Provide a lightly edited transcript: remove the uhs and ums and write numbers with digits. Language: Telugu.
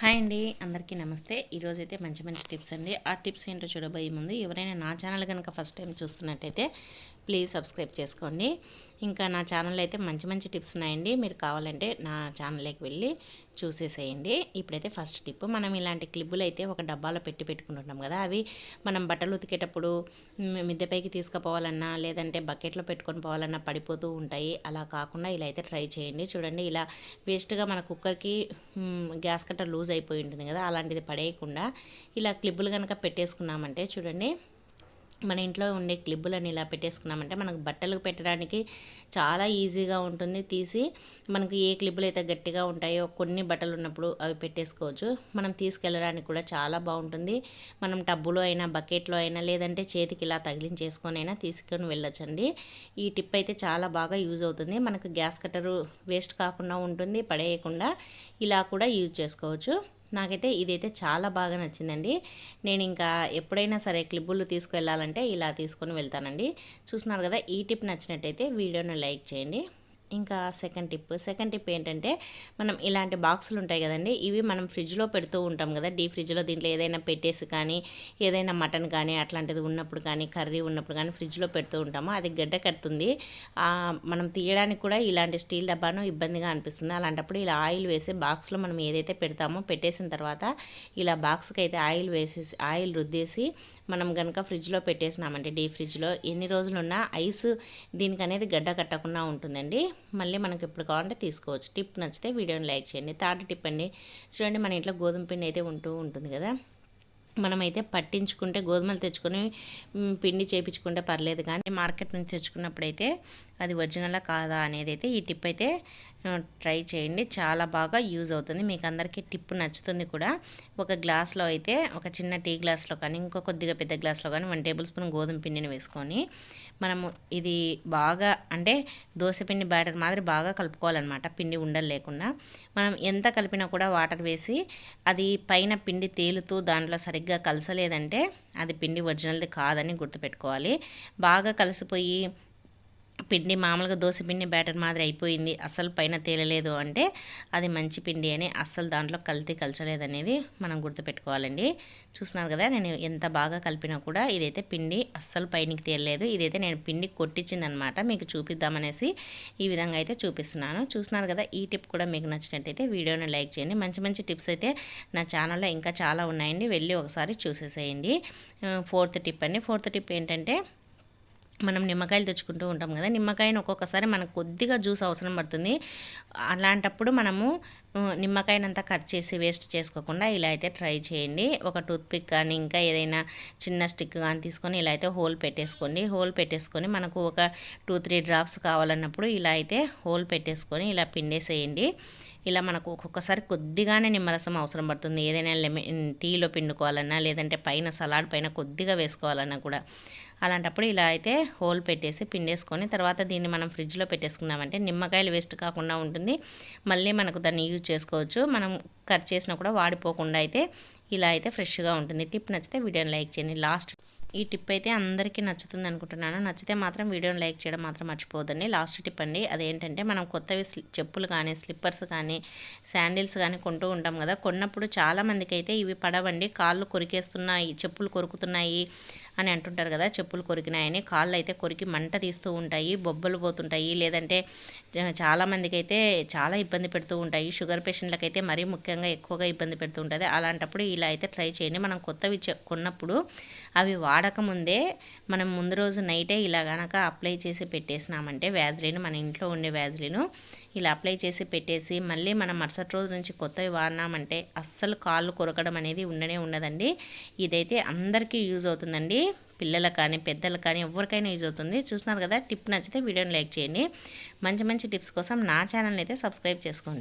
హాయ్ అండి, అందరికీ నమస్తే. ఈరోజైతే మంచి టిప్స్ అండి. ఆ టిప్స్ ఏంటో చూడబోయే ముందు ఎవరైనా నా ఛానల్ కనుక ఫస్ట్ టైం చూస్తున్నట్టయితే ప్లీజ్ సబ్స్క్రైబ్ చేసుకోండి. ఇంకా నా ఛానల్లో అయితే మంచి టిప్స్ ఉన్నాయండి. మీరు కావాలంటే నా ఛానల్లోకి వెళ్ళి చూసేసేయండి. ఇప్పుడైతే ఫస్ట్ టిప్, మనం ఇలాంటి క్లిప్పులు అయితే ఒక డబ్బాలో పెట్టుకుంటున్నాం కదా, అవి మనం బట్టలు ఉతికేటప్పుడు మిద్దెపైకి తీసుకుపోవాలన్నా లేదంటే బకెట్లో పెట్టుకొని పోవాలన్నా పడిపోతూ ఉంటాయి. అలా కాకుండా ఇలా అయితే ట్రై చేయండి. చూడండి, ఇలా వేస్ట్గా మన కుక్కర్కి గ్యాస్ కట్టర్ లూజ్ అయిపోయి ఉంటుంది కదా, అలాంటిది పడేయకుండా ఇలా క్లిప్పులు కనుక పెట్టేసుకున్నామంటే చూడండి, మన ఇంట్లో ఉండే క్లిప్పులని ఇలా పెట్టేసుకున్నామంటే మనకు బట్టలు పెట్టడానికి చాలా ఈజీగా ఉంటుంది. తీసి మనకు ఏ క్లిప్పులు అయితే గట్టిగా ఉంటాయో కొన్ని బట్టలు ఉన్నప్పుడు అవి పెట్టేసుకోవచ్చు. మనం తీసుకెళ్ళడానికి కూడా చాలా బాగుంటుంది. మనం టబ్బులో అయినా బకెట్లో అయినా లేదంటే చేతికి ఇలా తగిలించేసుకొని అయినా తీసుకొని వెళ్ళొచ్చండి. ఈ టిప్ అయితే చాలా బాగా యూజ్ అవుతుంది. మనకు గ్యాస్ కట్టరు వేస్ట్ కాకుండా ఉంటుంది, పడేయకుండా ఇలా కూడా యూజ్ చేసుకోవచ్చు. నాకైతే ఇదైతే చాలా బాగా నచ్చిందండి. నేను ఇంకా ఎప్పుడైనా సరే క్లిప్పులు తీసుకువెళ్ళాలంటే ఇలా తీసుకొని వెళ్తానండి. చూస్తున్నారు కదా, ఈ టిప్ నచ్చినట్టయితే వీడియోను లైక్ చేయండి. ఇంకా సెకండ్ టిప్ ఏంటంటే, మనం ఇలాంటి బాక్సులు ఉంటాయి కదండి, ఇవి మనం ఫ్రిడ్జ్లో పెడుతూ ఉంటాం కదా, డీప్ ఫ్రిడ్జ్లో. దీంట్లో ఏదైనా పెట్టేసి కానీ ఏదైనా మటన్ కానీ అట్లాంటిది ఉన్నప్పుడు కానీ కర్రీ ఉన్నప్పుడు కానీ ఫ్రిడ్జ్లో పెడుతూ ఉంటాము. అది గడ్డ కడుతుంది. మనం తీయడానికి కూడా ఇలాంటి స్టీల్ డబ్బాను ఇబ్బందిగా అనిపిస్తుంది. అలాంటప్పుడు ఇలా ఆయిల్ వేసి బాక్స్లో మనం ఏదైతే పెడతామో పెట్టేసిన తర్వాత ఇలా బాక్స్కి అయితే ఆయిల్ రుద్దేసి మనం కనుక ఫ్రిడ్జ్లో పెట్టేసినామంటే డీప్ ఫ్రిడ్జ్లో ఎన్ని రోజులున్నా ఐస్ దీనికి అనేది గడ్డ కట్టకుండా ఉంటుందండి. మళ్ళీ మనకు ఎప్పుడు కావాలంటే తీసుకోవచ్చు. టిప్ నచ్చితే వీడియోని లైక్ చేయండి. థర్డ్ టిప్ అండి, చూడండి, మన ఇంట్లో గోధుమ పిండి అయితే ఉంటుంది కదా, మనమైతే పట్టించుకుంటే గోధుమలు తెచ్చుకొని పిండి చేయించుకుంటే పర్లేదు, కానీ మార్కెట్ నుంచి తెచ్చుకున్నప్పుడైతే అది ఒరిజినలా కాదా అనేది అయితే ఈ టిప్ అయితే ట్రై చేయండి. చాలా బాగా యూజ్ అవుతుంది. మీకు అందరికీ టిప్ నచ్చుతుంది కూడా. ఒక గ్లాస్లో అయితే ఒక చిన్న టీ గ్లాస్లో కానీ ఇంకో కొద్దిగా పెద్ద గ్లాస్లో కానీ 1 టేబుల్ స్పూన్ గోధుమ పిండిని వేసుకొని మనము ఇది బాగా అంటే దోశపిండి బ్యాటర్ మాదిరి బాగా కలుపుకోవాలన్నమాట. పిండి ఉండలు లేకుండా మనం ఎంత కలిపినా కూడా వాటర్ వేసి అది పైన పిండి తేలుతూ దాంట్లో సరిగ్గా కలసలేదంటే అది పిండి ఒరిజినల్ది కాదని గుర్తుపెట్టుకోవాలి. బాగా కలిసిపోయి పిండి మామూలుగా దోశ పిండి బ్యాటర్ మాదిరి అయిపోయింది, అస్సలు పైన తేలలేదు అంటే అది మంచి పిండి అని, అస్సలు దాంట్లో కలచలేదనేది మనం గుర్తుపెట్టుకోవాలండి. చూస్తున్నారు కదా, నేను ఎంత బాగా కలిపినా కూడా ఇదైతే పిండి అస్సలు పైనకి తేలలేదు. ఇదైతే నేను పిండి కొట్టించిందనమాట, మీకు చూపిద్దామనేసి ఈ విధంగా అయితే చూపిస్తున్నాను. చూస్తున్నారు కదా, ఈ టిప్ కూడా మీకు నచ్చినట్టయితే వీడియోని లైక్ చేయండి. మంచి టిప్స్ అయితే నా ఛానల్లో ఇంకా చాలా ఉన్నాయండి, వెళ్ళి ఒకసారి చూసేసేయండి. ఫోర్త్ టిప్ ఏంటంటే, మనం నిమ్మకాయలు తెచ్చుకుంటూ ఉంటాం కదా, నిమ్మకాయను ఒక్కొక్కసారి మనకు కొద్దిగా జ్యూస్ అవసరం పడుతుంది. అలాంటప్పుడు మనము నిమ్మకాయనంతా కట్ చేసి వేస్ట్ చేసుకోకుండా ఇలా అయితే ట్రై చేయండి. ఒక టూత్పిక్ కానీ ఇంకా ఏదైనా చిన్న స్టిక్ కానీ తీసుకొని ఇలా అయితే హోల్ పెట్టేసుకొని మనకు ఒక 2-3 డ్రాప్స్ కావాలన్నప్పుడు ఇలా అయితే హోల్ పెట్టేసుకొని ఇలా పిండేసేయండి. ఇలా మనకు ఒక్కొక్కసారి కొద్దిగానే నిమ్మరసం అవసరం పడుతుంది. ఏదైనా టీలో పిండుకోవాలన్నా లేదంటే పైన సలాడ్ పైన కొద్దిగా వేసుకోవాలన్నా కూడా. అలాంటప్పుడు ఇలా అయితే హోల్ పెట్టేసి పిండేసుకొని తర్వాత దీన్ని మనం ఫ్రిడ్జ్లో పెట్టేసుకున్నామంటే నిమ్మకాయలు వేస్ట్ కాకుండా ఉంటుంది. మళ్ళీ మనకు దాన్ని యూజ్ చేసుకోవచ్చు. మనం కట్ చేసినా కూడా వాడిపోకుండా అయితే ఇలా అయితే ఫ్రెష్గా ఉంటుంది. టిప్ నచ్చితే వీడియోని లైక్ చేయండి. ఈ టిప్ అయితే అందరికీ నచ్చుతుంది అనుకుంటున్నాను. నచ్చితే మాత్రం వీడియోని లైక్ చేయడం మాత్రం మర్చిపోవద్దండి. లాస్ట్ టిప్ అండి, అదేంటంటే మనం కొత్తవి చెప్పులు కానీ స్లిప్పర్స్ కానీ శాండిల్స్ కానీ కొంటూ ఉంటాం కదా, కొన్నప్పుడు చాలామందికి అయితే ఇవి పడవండి, కాళ్ళు కొరికేస్తున్నాయి, చెప్పులు కొరుకుతున్నాయి అని అంటుంటారు కదా. చెప్పులు కొరికినాయని కాళ్ళు అయితే కొరికి మంట తీస్తూ ఉంటాయి, బొబ్బలు పోతుంటాయి, లేదంటే చాలామందికి అయితే చాలా ఇబ్బంది పెడుతూ ఉంటాయి. షుగర్ పేషెంట్లకు అయితే మరీ ముఖ్యంగా ఎక్కువగా ఇబ్బంది పెడుతూ ఉంటుంది. అలాంటప్పుడు ఇలా అయితే ట్రై చేయండి. మనం కొత్తవి కొన్నప్పుడు అవి వాడకముందే మనం ముందు రోజు నైటే ఇలా కనుక అప్లై చేసి పెట్టేసినామంటే వ్యాజ్లిన్, మన ఇంట్లో ఉండే వ్యాజ్లిన్ ఇలా అప్లై చేసి పెట్టేసి మళ్ళీ మనం మరుసటి రోజు నుంచి కొత్తవి వాడినామంటే అస్సలు కాళ్ళు కొరకడం అనేది ఉండదండి. ఇదైతే అందరికీ యూజ్ అవుతుందండి, పిల్లలకు కానీ పెద్దలకు కానీ ఎవరికైనా యూజ్ అవుతుంది. చూస్తున్నారు కదా, టిప్ నచ్చితే వీడియోని లైక్ చేయండి. మంచి టిప్స్ కోసం నా ఛానల్ అయితే సబ్స్క్రైబ్ చేసుకోండి.